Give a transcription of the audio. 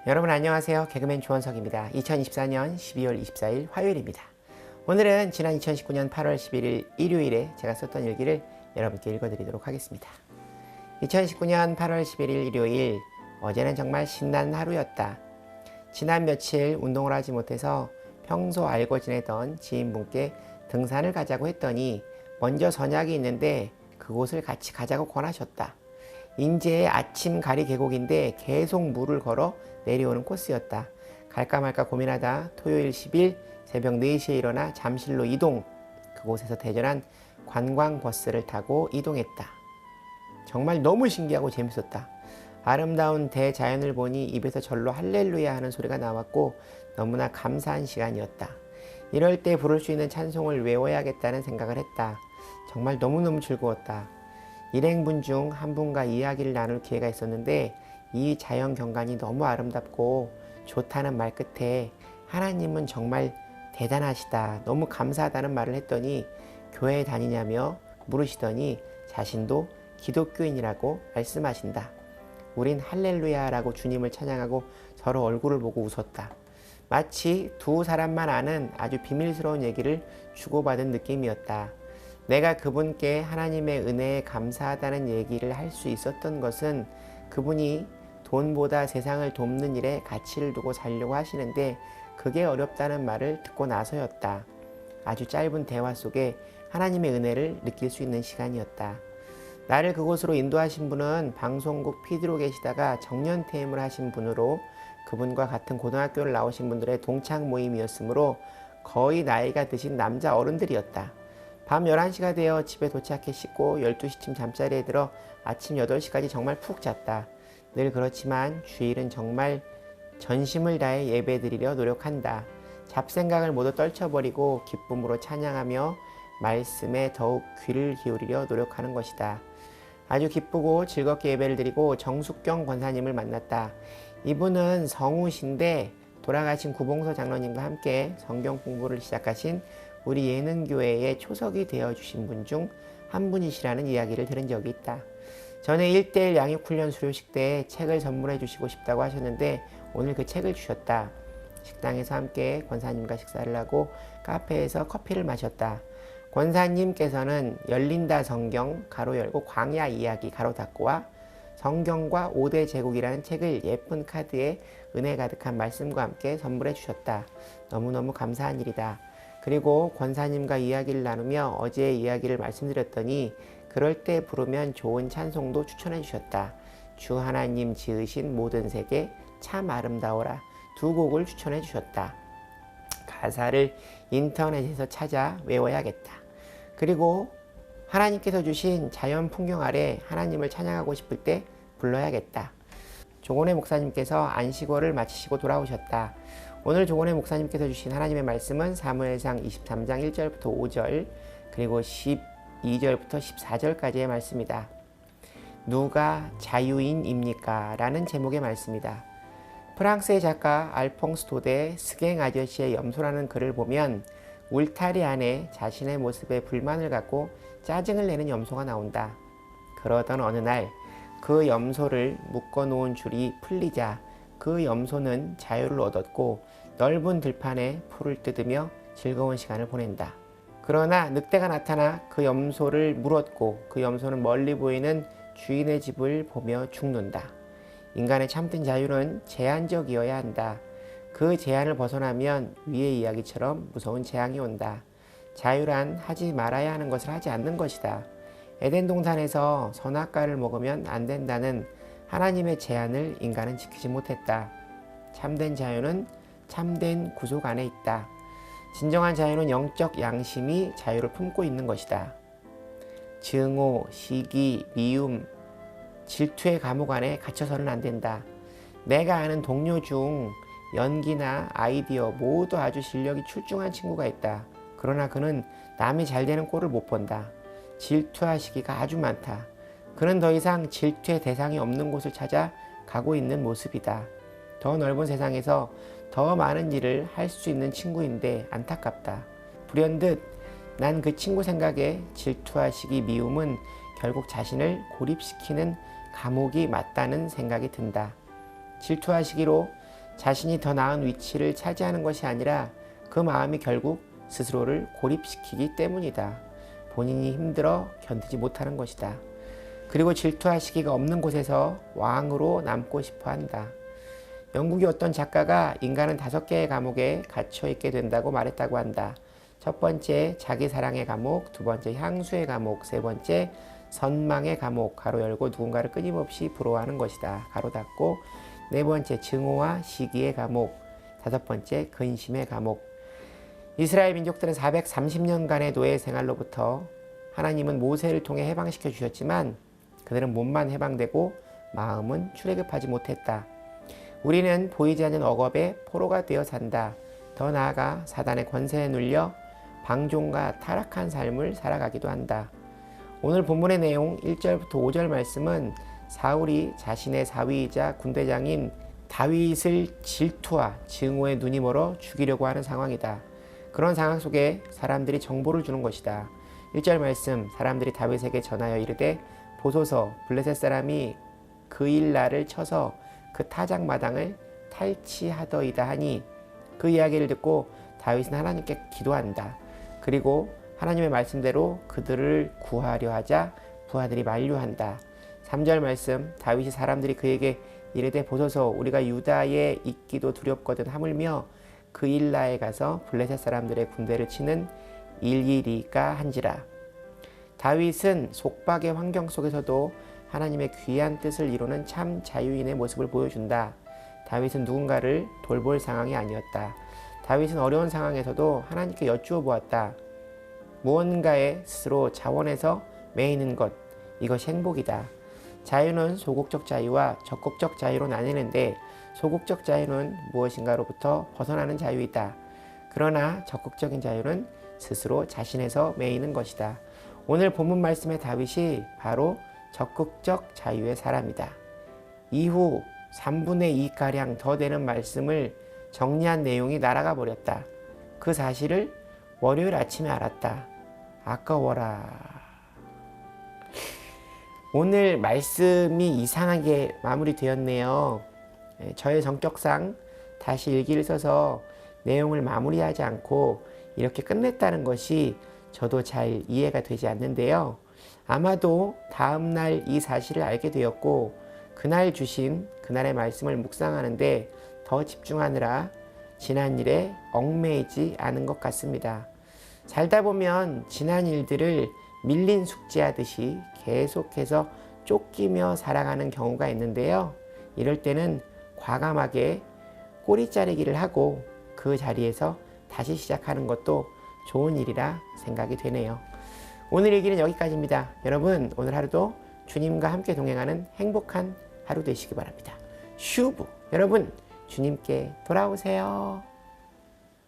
여러분 안녕하세요. 개그맨 조원석입니다. 2024년 12월 24일 화요일입니다. 오늘은 지난 2019년 8월 11일 일요일에 제가 썼던 일기를 여러분께 읽어드리도록 하겠습니다. 2019년 8월 11일 일요일, 어제는 정말 신난 하루였다. 지난 며칠 운동을 하지 못해서 평소 알고 지내던 지인분께 등산을 가자고 했더니 먼저 선약이 있는데 그곳을 같이 가자고 권하셨다. 인제의 아침 가리 계곡인데 계속 물을 걸어 내려오는 코스였다. 갈까 말까 고민하다 토요일 10일 새벽 4시에 일어나 잠실로 이동. 그곳에서 대전한 관광버스를 타고 이동했다. 정말 너무 신기하고 재밌었다. 아름다운 대자연을 보니 입에서 절로 할렐루야 하는 소리가 나왔고 너무나 감사한 시간이었다. 이럴 때 부를 수 있는 찬송을 외워야겠다는 생각을 했다. 정말 너무너무 즐거웠다. 일행분 중 한 분과 이야기를 나눌 기회가 있었는데 이 자연 경관이 너무 아름답고 좋다는 말 끝에 하나님은 정말 대단하시다, 너무 감사하다는 말을 했더니 교회에 다니냐며 물으시더니 자신도 기독교인이라고 말씀하신다. 우린 할렐루야라고 주님을 찬양하고 서로 얼굴을 보고 웃었다. 마치 두 사람만 아는 아주 비밀스러운 얘기를 주고받은 느낌이었다. 내가 그분께 하나님의 은혜에 감사하다는 얘기를 할 수 있었던 것은 그분이 돈보다 세상을 돕는 일에 가치를 두고 살려고 하시는데 그게 어렵다는 말을 듣고 나서였다. 아주 짧은 대화 속에 하나님의 은혜를 느낄 수 있는 시간이었다. 나를 그곳으로 인도하신 분은 방송국 PD로 계시다가 정년퇴임을 하신 분으로 그분과 같은 고등학교를 나오신 분들의 동창 모임이었으므로 거의 나이가 드신 남자 어른들이었다. 밤 11시가 되어 집에 도착해 씻고 12시쯤 잠자리에 들어 아침 8시까지 정말 푹 잤다. 늘 그렇지만 주일은 정말 전심을 다해 예배드리려 노력한다. 잡생각을 모두 떨쳐버리고 기쁨으로 찬양하며 말씀에 더욱 귀를 기울이려 노력하는 것이다. 아주 기쁘고 즐겁게 예배를 드리고 정숙경 권사님을 만났다. 이분은 성우신데 돌아가신 구봉서 장로님과 함께 성경 공부를 시작하신 우리 예능교회의 초석이 되어주신 분 중 한 분이시라는 이야기를 들은 적이 있다. 전에 1:1 양육훈련 수료식 때 책을 선물해 주시고 싶다고 하셨는데 오늘 그 책을 주셨다. 식당에서 함께 권사님과 식사를 하고 카페에서 커피를 마셨다. 권사님께서는 열린다 성경 가로 열고 광야 이야기 가로 닫고와 성경과 5대 제국이라는 책을 예쁜 카드에 은혜 가득한 말씀과 함께 선물해 주셨다. 너무너무 감사한 일이다. 그리고 권사님과 이야기를 나누며 어제의 이야기를 말씀드렸더니 그럴 때 부르면 좋은 찬송도 추천해 주셨다. 주 하나님 지으신 모든 세계 참 아름다워라 두 곡을 추천해 주셨다. 가사를 인터넷에서 찾아 외워야겠다. 그리고 하나님께서 주신 자연 풍경 아래 하나님을 찬양하고 싶을 때 불러야겠다. 조건혜 목사님께서 안식월을 마치시고 돌아오셨다. 오늘 조건혜 목사님께서 주신 하나님의 말씀은 사무엘상 23장 1절부터 5절 그리고 12절부터 14절까지의 말씀이다. 누가 자유인입니까? 라는 제목의 말씀이다. 프랑스의 작가 알퐁스 도데의 스갱 아저씨의 염소라는 글을 보면 울타리 안에 자신의 모습에 불만을 갖고 짜증을 내는 염소가 나온다. 그러던 어느 날 그 염소를 묶어놓은 줄이 풀리자 그 염소는 자유를 얻었고 넓은 들판에 풀을 뜯으며 즐거운 시간을 보낸다. 그러나 늑대가 나타나 그 염소를 물었고 그 염소는 멀리 보이는 주인의 집을 보며 죽는다. 인간의 참된 자유는 제한적이어야 한다. 그 제한을 벗어나면 위의 이야기처럼 무서운 재앙이 온다. 자유란 하지 말아야 하는 것을 하지 않는 것이다. 에덴 동산에서 선악과를 먹으면 안 된다는 하나님의 제한을 인간은 지키지 못했다. 참된 자유는 참된 구속 안에 있다. 진정한 자유는 영적 양심이 자유를 품고 있는 것이다. 증오, 시기, 미움, 질투의 감옥 안에 갇혀서는 안 된다. 내가 아는 동료 중 연기나 아이디어 모두 아주 실력이 출중한 친구가 있다. 그러나 그는 남이 잘 되는 꼴을 못 본다. 질투와 시기가 아주 많다. 그는 더 이상 질투의 대상이 없는 곳을 찾아 가고 있는 모습이다. 더 넓은 세상에서 더 많은 일을 할 수 있는 친구인데 안타깝다. 불현듯 난 그 친구 생각에 질투와 시기, 미움은 결국 자신을 고립시키는 감옥이 맞다는 생각이 든다. 질투와 시기로 자신이 더 나은 위치를 차지하는 것이 아니라 그 마음이 결국 스스로를 고립시키기 때문이다. 본인이 힘들어 견디지 못하는 것이다. 그리고 질투할 시기가 없는 곳에서 왕으로 남고 싶어 한다. 영국의 어떤 작가가 인간은 5개의 감옥에 갇혀 있게 된다고 말했다고 한다. 첫 번째 자기 사랑의 감옥, 두 번째 향수의 감옥, 세 번째 선망의 감옥, 가로 열고 누군가를 끊임없이 부러워하는 것이다. 가로 닫고 네 번째 증오와 시기의 감옥, 다섯 번째 근심의 감옥. 이스라엘 민족들은 430년간의 노예 생활로부터 하나님은 모세를 통해 해방시켜 주셨지만 그들은 몸만 해방되고 마음은 출애굽하지 못했다. 우리는 보이지 않는 억압의 포로가 되어 산다. 더 나아가 사단의 권세에 눌려 방종과 타락한 삶을 살아가기도 한다. 오늘 본문의 내용 1절부터 5절 말씀은 사울이 자신의 사위이자 군대장인 다윗을 질투와 증오에 눈이 멀어 죽이려고 하는 상황이다. 그런 상황 속에 사람들이 정보를 주는 것이다. 1절 말씀, 사람들이 다윗에게 전하여 이르되 보소서 블레셋 사람이 그일라를 쳐서 그 타작마당을 탈취하더이다 하니, 그 이야기를 듣고 다윗은 하나님께 기도한다. 그리고 하나님의 말씀대로 그들을 구하려 하자 부하들이 만류한다. 3절 말씀, 다윗이 사람들이 그에게 이르되 보소서 우리가 유다에 있기도 두렵거든 하물며 그일라에 가서 블레셋 사람들의 군대를 치는 일이리까 한지라. 다윗은 속박의 환경 속에서도 하나님의 귀한 뜻을 이루는 참 자유인의 모습을 보여준다. 다윗은 누군가를 돌볼 상황이 아니었다. 다윗은 어려운 상황에서도 하나님께 여쭈어 보았다. 무언가에 스스로 자원해서 매이는 것, 이것이 행복이다. 자유는 소극적 자유와 적극적 자유로 나뉘는데 소극적 자유는 무엇인가로부터 벗어나는 자유이다. 그러나 적극적인 자유는 스스로 자신에서 매이는 것이다. 오늘 본문 말씀의 다윗이 바로 적극적 자유의 사람이다. 이후 3분의 2가량 더 되는 말씀을 정리한 내용이 날아가 버렸다. 그 사실을 월요일 아침에 알았다. 아까워라. 오늘 말씀이 이상하게 마무리되었네요. 저의 성격상 다시 일기를 써서 내용을 마무리하지 않고 이렇게 끝냈다는 것이 저도 잘 이해가 되지 않는데요. 아마도 다음날 이 사실을 알게 되었고 그날 주신 그날의 말씀을 묵상하는데 더 집중하느라 지난 일에 얽매이지 않은 것 같습니다. 살다 보면 지난 일들을 밀린 숙제하듯이 계속해서 쫓기며 살아가는 경우가 있는데요. 이럴 때는 과감하게 꼬리 자르기를 하고 그 자리에서 다시 시작하는 것도 좋은 일이라 생각이 되네요. 오늘 얘기는 여기까지입니다. 여러분 오늘 하루도 주님과 함께 동행하는 행복한 하루 되시기 바랍니다. 슈브 여러분 주님께 돌아오세요.